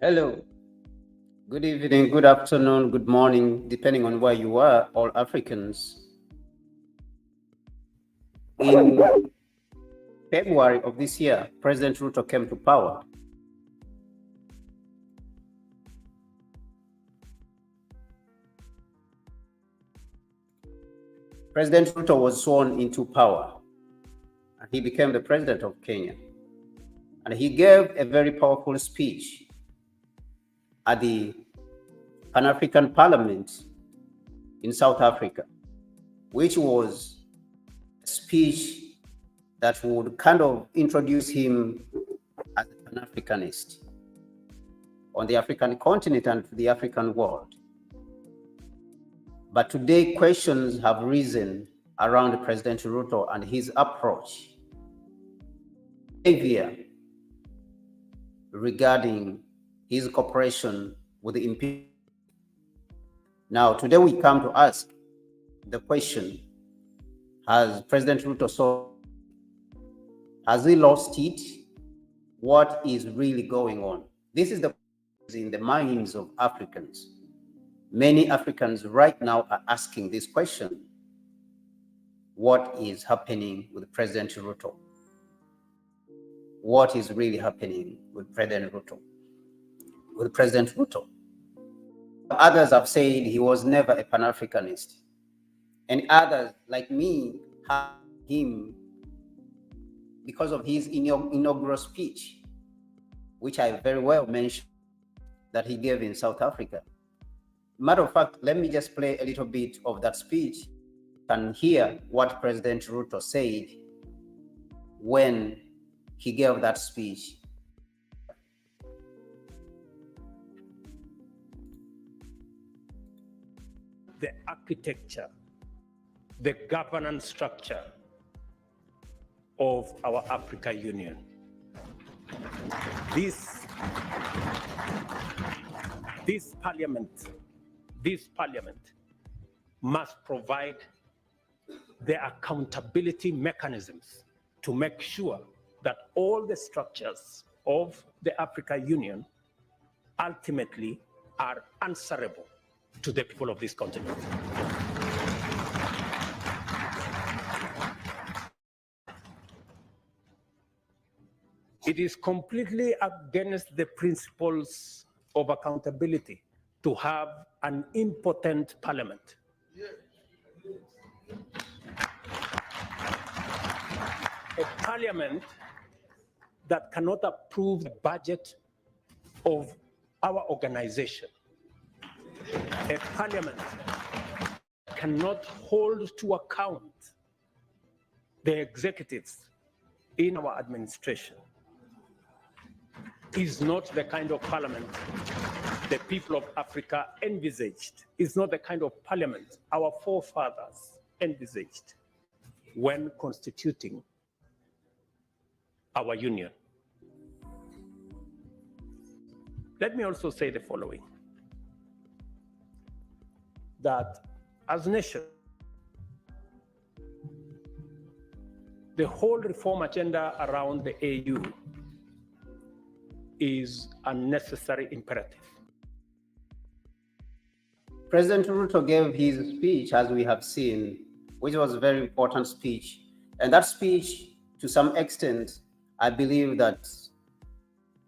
Hello, good evening, good afternoon, good morning, depending on where you are, all Africans. In February of this year, President Ruto came to power. President Ruto was sworn into power, and he became the president of Kenya. And he gave a very powerful speech at the Pan-African Parliament in South Africa, which was a speech that would kind of introduce him as a Pan-Africanist on the African continent and to the African world. But today, questions have risen around President Ruto and his approach, behavior regarding his cooperation with the imperial. Now, today we come to ask the question, has President Ruto has he lost it? What is really going on? This is the in the minds of Africans. Many Africans right now are asking this question. What is happening with President Ruto? What is really happening with President Ruto? Others have said he was never a Pan-Africanist. And others, like me, have him because of his inaugural speech, which I very well mentioned that he gave in South Africa. Matter of fact, let me just play a little bit of that speech and hear what President Ruto said when he gave that speech. The architecture, the governance structure of our Africa Union. This parliament must provide the accountability mechanisms to make sure that all the structures of the Africa Union ultimately are answerable to the people of this continent. It is completely against the principles of accountability to have an impotent parliament. A parliament that cannot approve the budget of our organization. A parliament cannot hold to account the executives in our administration. Is not the kind of parliament the people of Africa envisaged. Is not the kind of parliament our forefathers envisaged when constituting our union. Let me also say the following, that as a nation, the whole reform agenda around the AU is a necessary imperative. President Ruto gave his speech, as we have seen, which was a very important speech. And that speech, to some extent, I believe that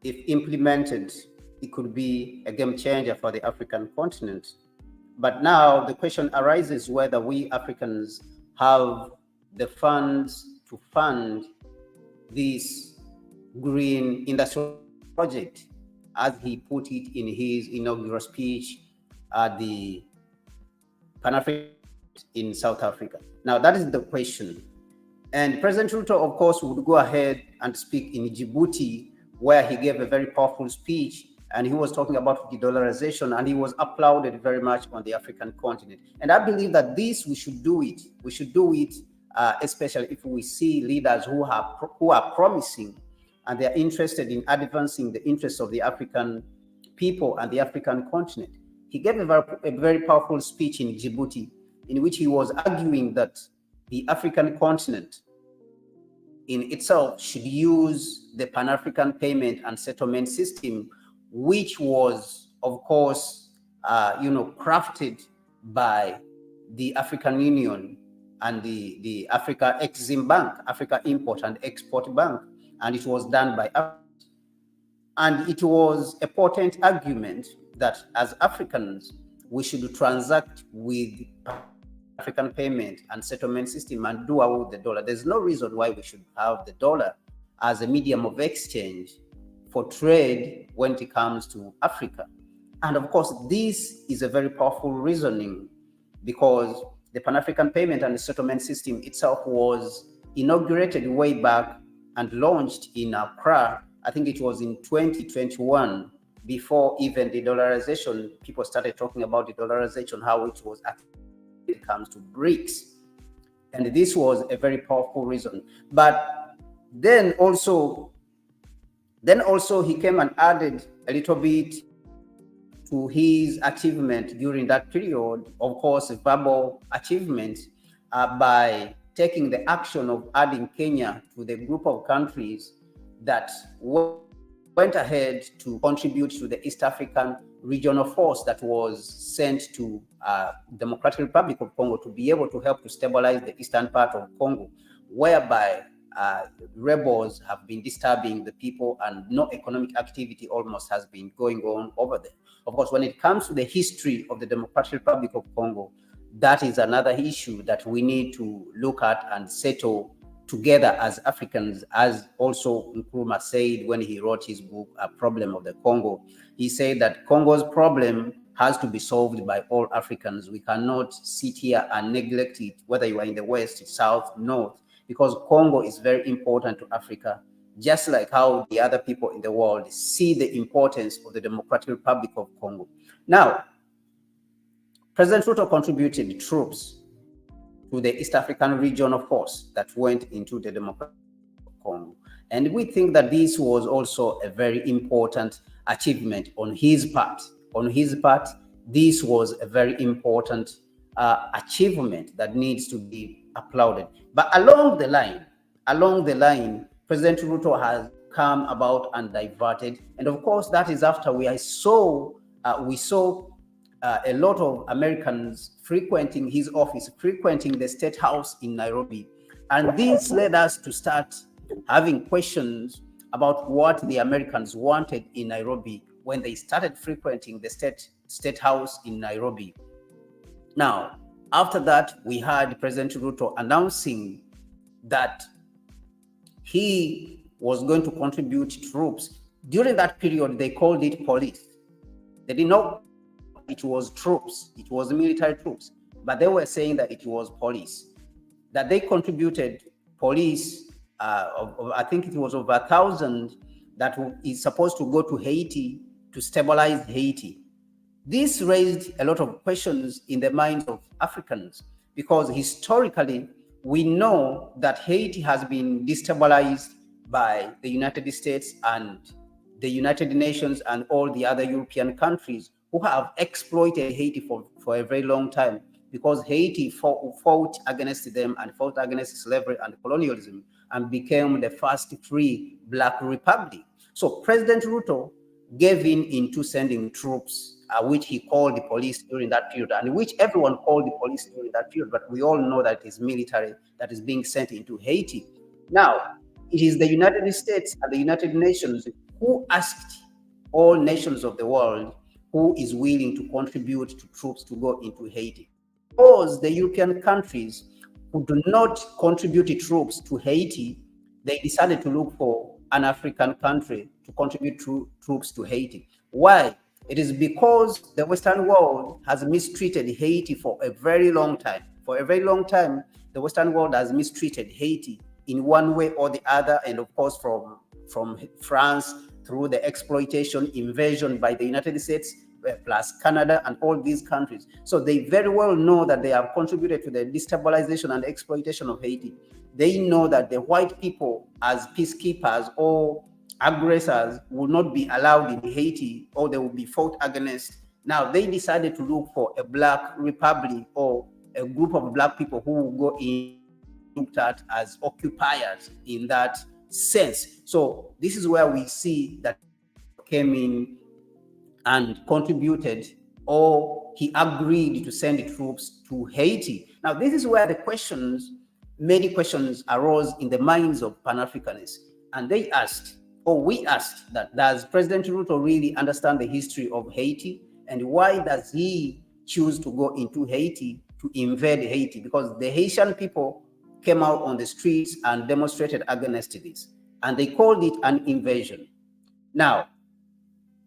if implemented, it could be a game changer for the African continent. But now the question arises whether we Africans have the funds to fund this green industrial project, as he put it in his inaugural speech at the Pan-African in South Africa. Now, that is the question. And President Ruto, of course, would go ahead and speak in Djibouti, where he gave a very powerful speech, and he was talking about de-dollarization, and he was applauded very much on the African continent. And I believe that this, we should do it. We should do it, especially if we see leaders who are promising and they're interested in advancing the interests of the African people and the African continent. He gave a very powerful speech in Djibouti, in which he was arguing that the African continent in itself should use the Pan-African payment and settlement system which was, of course, crafted by the African Union and the Africa Exim Bank, Africa Import and Export Bank, and it was done by Africa. And it was a potent argument that as Africans, we should transact with African payment and settlement system and do away with the dollar. There's no reason why we should have the dollar as a medium of exchange for trade when it comes to Africa. And of course, this is a very powerful reasoning, because the Pan-African payment and settlement system itself was inaugurated way back and launched in Accra. I think it was in 2021, before even the dollarization. People started talking about the dollarization, how it was actually when it comes to BRICS. And this was a very powerful reason. But then also he came and added a little bit to his achievement during that period, of course, a verbal achievement, by taking the action of adding Kenya to the group of countries that went ahead to contribute to the East African regional force that was sent to Democratic Republic of Congo to be able to help to stabilize the eastern part of Congo, whereby rebels have been disturbing the people and no economic activity almost has been going on over there. Of course, when it comes to the history of the Democratic Republic of Congo, that is another issue that we need to look at and settle together as Africans, as also Nkrumah said when he wrote his book, A Problem of the Congo. He said that Congo's problem has to be solved by all Africans. We cannot sit here and neglect it, whether you are in the West, South, North, because Congo is very important to Africa, just like how the other people in the world see the importance of the Democratic Republic of Congo. Now, President Ruto contributed troops to the East African regional force that went into the Democratic Republic of Congo. And we think that this was also a very important achievement on his part. On his part, this was a very important achievement that needs to be applauded. But along the line, President Ruto has come about and diverted. And of course, that is after we saw a lot of Americans frequenting his office, frequenting the State House in Nairobi. And this led us to start having questions about what the Americans wanted in Nairobi when they started frequenting the State House in Nairobi. Now, after that, we had President Ruto announcing that he was going to contribute troops. During that period, they called it police. They did not. It was troops. It was military troops. But they were saying that it was police. That they contributed police, I think it was over 1,000 that is supposed to go to Haiti to stabilize Haiti. This raised a lot of questions in the minds of Africans, because historically, we know that Haiti has been destabilized by the United States and the United Nations and all the other European countries who have exploited Haiti for a very long time, because Haiti fought against them and fought against slavery and colonialism and became the first free Black republic. So President Ruto gave in into sending troops, which he called the police during that period, and which everyone called the police during that period, but we all know that it is military that is being sent into Haiti. Now, it is the United States and the United Nations who asked all nations of the world who is willing to contribute to troops to go into Haiti. Because the European countries who do not contribute troops to Haiti, they decided to look for an African country to contribute troops to Haiti. Why? It is because the Western world has mistreated Haiti for a very long time. For a very long time, the Western world has mistreated Haiti in one way or the other, and of course from France through the exploitation, invasion by the United States, plus Canada and all these countries. So they very well know that they have contributed to the destabilization and exploitation of Haiti. They know that the white people as peacekeepers or aggressors will not be allowed in Haiti, or they will be fought against. Now they decided to look for a Black republic or a group of Black people who will go in, looked at as occupiers in that sense. So this is where we see that came in and contributed, or he agreed to send troops to Haiti. Now, this is where many questions arose in the minds of Pan-Africanists. And they asked, or we asked, that does President Ruto really understand the history of Haiti? And why does he choose to go into Haiti, to invade Haiti? Because the Haitian people came out on the streets and demonstrated against this, and they called it an invasion. Now,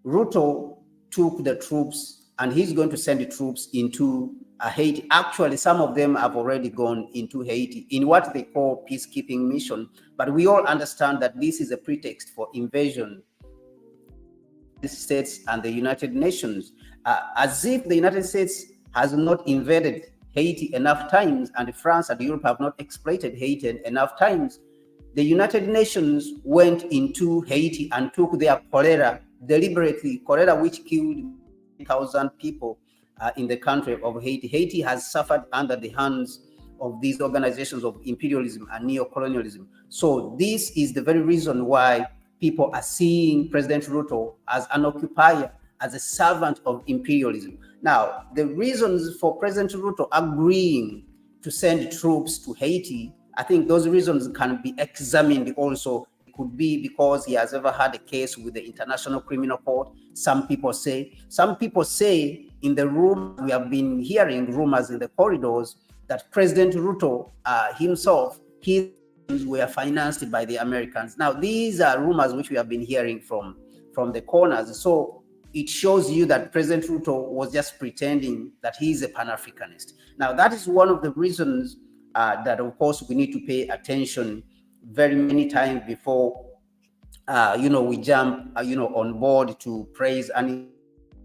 Ruto took the troops, and he's going to send the troops into Haiti. Actually, some of them have already gone into Haiti in what they call peacekeeping mission. But we all understand that this is a pretext for invasion. The States and the United Nations, as if the United States has not invaded Haiti enough times, and France and Europe have not exploited Haiti enough times. The United Nations went into Haiti and took their cholera deliberately, cholera which killed 1,000 people in the country of Haiti. Haiti has suffered under the hands of these organizations of imperialism and neo-colonialism. So this is the very reason why people are seeing President Ruto as an occupier, as a servant of imperialism. Now, the reasons for President Ruto agreeing to send troops to Haiti, I think those reasons can be examined also. It could be because he has ever had a case with the International Criminal Court. Some people say in the room, we have been hearing rumors in the corridors that President Ruto himself, his were financed by the Americans. Now, these are rumors which we have been hearing from the corners. So it shows you that President Ruto was just pretending that he is a Pan-Africanist. Now, that is one of the reasons that, of course, we need to pay attention very many times before, we jump, on board to praise.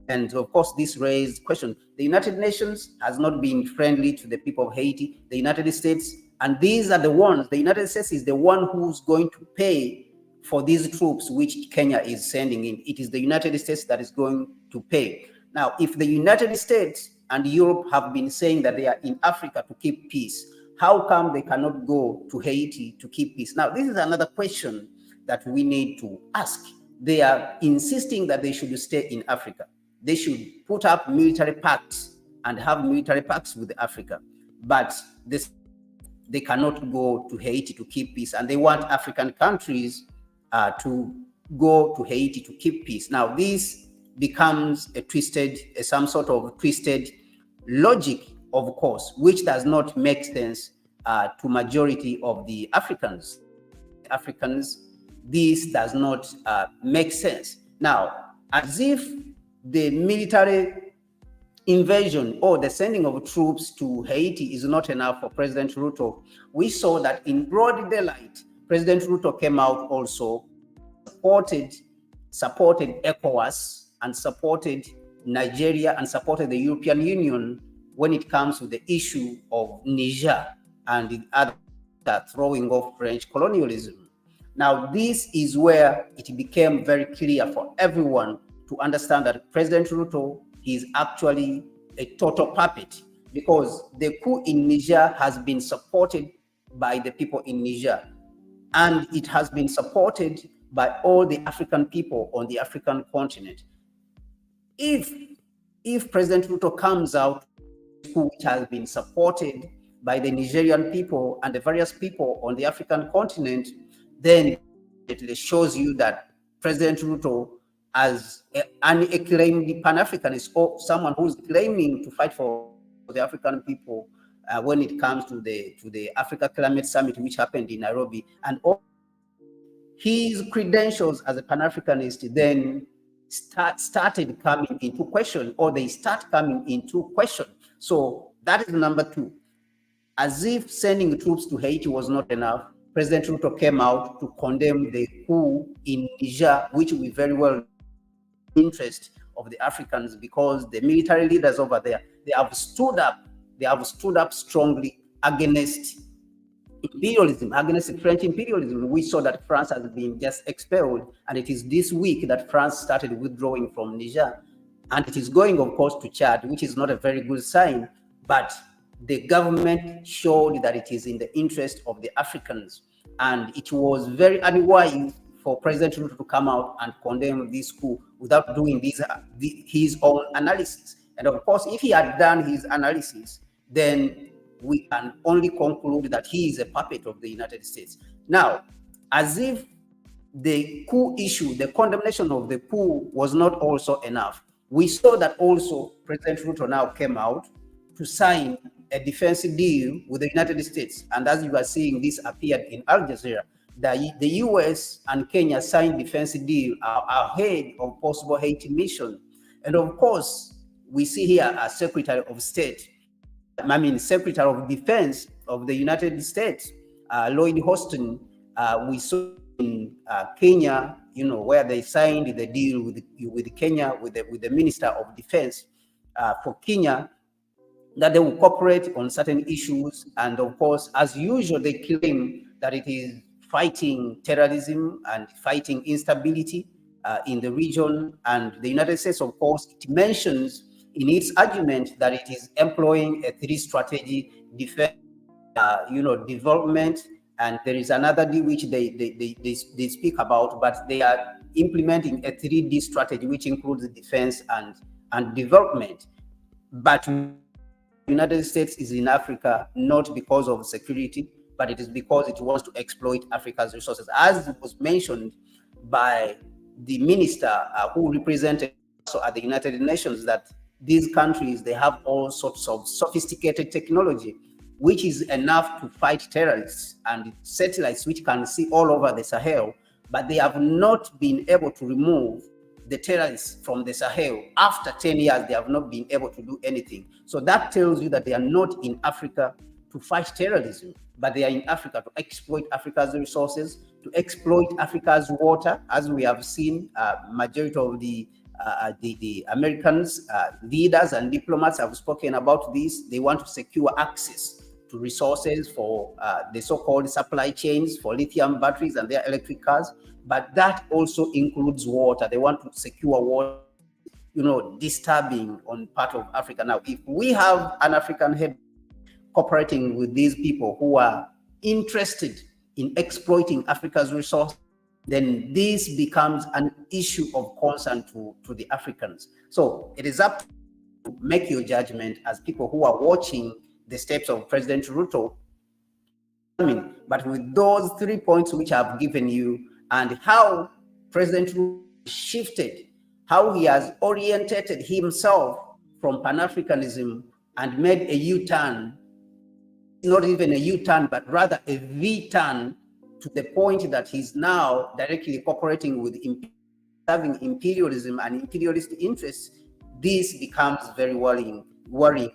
And of course, this raised question. The United Nations has not been friendly to the people of Haiti. The United States, and these are the ones, the United States is the one who's going to pay for these troops which Kenya is sending in. It is the United States that is going to pay. Now, if the United States and Europe have been saying that they are in Africa to keep peace, how come they cannot go to Haiti to keep peace? Now, this is another question that we need to ask. They are insisting that they should stay in Africa. They should put up military pacts and have military pacts with Africa. But they cannot go to Haiti to keep peace. And they want African countries to go to Haiti to keep peace. Now, this becomes some sort of twisted logic, of course, which does not make sense to majority of the Africans. This does not make sense. Now, as if the military invasion or the sending of troops to Haiti is not enough for President Ruto, we saw that in broad daylight, President Ruto came out also, supported ECOWAS and supported Nigeria and supported the European Union when it comes to the issue of Niger and the other throwing off French colonialism. Now, this is where it became very clear for everyone to understand that President Ruto is actually a total puppet, because the coup in Niger has been supported by the people in Niger, and it has been supported by all the African people on the African continent. If President Ruto comes out, which has been supported by the Nigerian people and the various people on the African continent, then it shows you that President Ruto, as an acclaimed Pan-Africanist or someone who's claiming to fight for the African people when it comes to the Africa Climate Summit, which happened in Nairobi, and all his credentials as a Pan-Africanist then started coming into question, or they start coming into question. So that is number two. As if sending troops to Haiti was not enough, President Ruto came out to condemn the coup in Niger, which we very well interest of the Africans, because the military leaders over there, they have stood up strongly against imperialism, against French imperialism. We saw that France has been just expelled, and it is this week that France started withdrawing from Niger, and it is going, of course, to Chad, which is not a very good sign. But the government showed that it is in the interest of the Africans, and it was very unwise for President Ruto to come out and condemn this coup without doing his own analysis. And of course, if he had done his analysis, then we can only conclude that he is a puppet of the United States. Now, as if the coup issue, the condemnation of the coup was not also enough, we saw that also President Ruto now came out to sign a defense deal with the United States. And as you are seeing, this appeared in Al Jazeera. The US and Kenya signed defense deal ahead of possible Haiti mission. And of course, we see here a Secretary of State, Secretary of Defense of the United States, Lloyd Austin. We saw in Kenya, where they signed the deal with Kenya, with the Minister of Defense for Kenya, that they will cooperate on certain issues. And of course, as usual, they claim that it is fighting terrorism and fighting instability in the region. And the United States, of course, it mentions in its argument that it is employing a 3 strategy: defense, development, and there is another D which they speak about, but they are implementing a 3D strategy which includes defense and development. But the United States is in Africa not because of security, but it is because it wants to exploit Africa's resources, as it was mentioned by the minister who represented also at the United Nations, that these countries, they have all sorts of sophisticated technology, which is enough to fight terrorists, and satellites which can see all over the Sahel, but they have not been able to remove the terrorists from the Sahel. After 10 years, they have not been able to do anything. So that tells you that they are not in Africa to fight terrorism, but they are in Africa to exploit Africa's resources, to exploit Africa's water. As we have seen, majority of the Americans, leaders and diplomats have spoken about this. They want to secure access to resources for the so-called supply chains for lithium batteries and their electric cars, but that also includes water. They want to secure water, disturbing on part of Africa. Now, if we have an African head cooperating with these people who are interested in exploiting Africa's resources, then this becomes an issue of concern to the Africans. So it is up to you to make your judgment as people who are watching the steps of President Ruto. But with those 3 points which I've given you, and how President Ruto shifted, how he has orientated himself from Pan-Africanism and made a U-turn, not even a U-turn, but rather a V-turn, to the point that he's now directly cooperating with having imperialism and imperialist interests. This becomes very worrying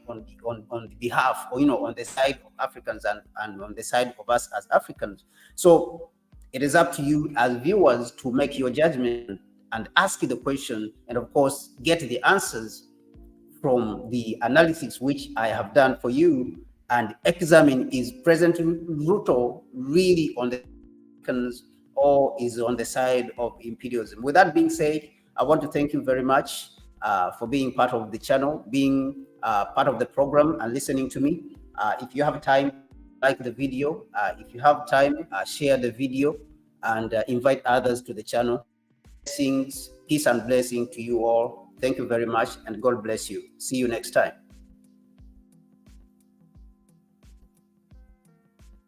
on the behalf, or on the side of Africans and on the side of us as Africans. So it is up to you as viewers to make your judgment and ask the question, and of course get the answers from the analysis which I have done for you, and examine, is President Ruto really on the Africans or is on the side of imperialism? With that being said, I want to thank you very much for being part of the channel, being part of the program and listening to me. If you have time, like the video. If you have time, share the video and invite others to the channel. Blessings, peace and blessing to you all. Thank you very much, and God bless you. See you next time.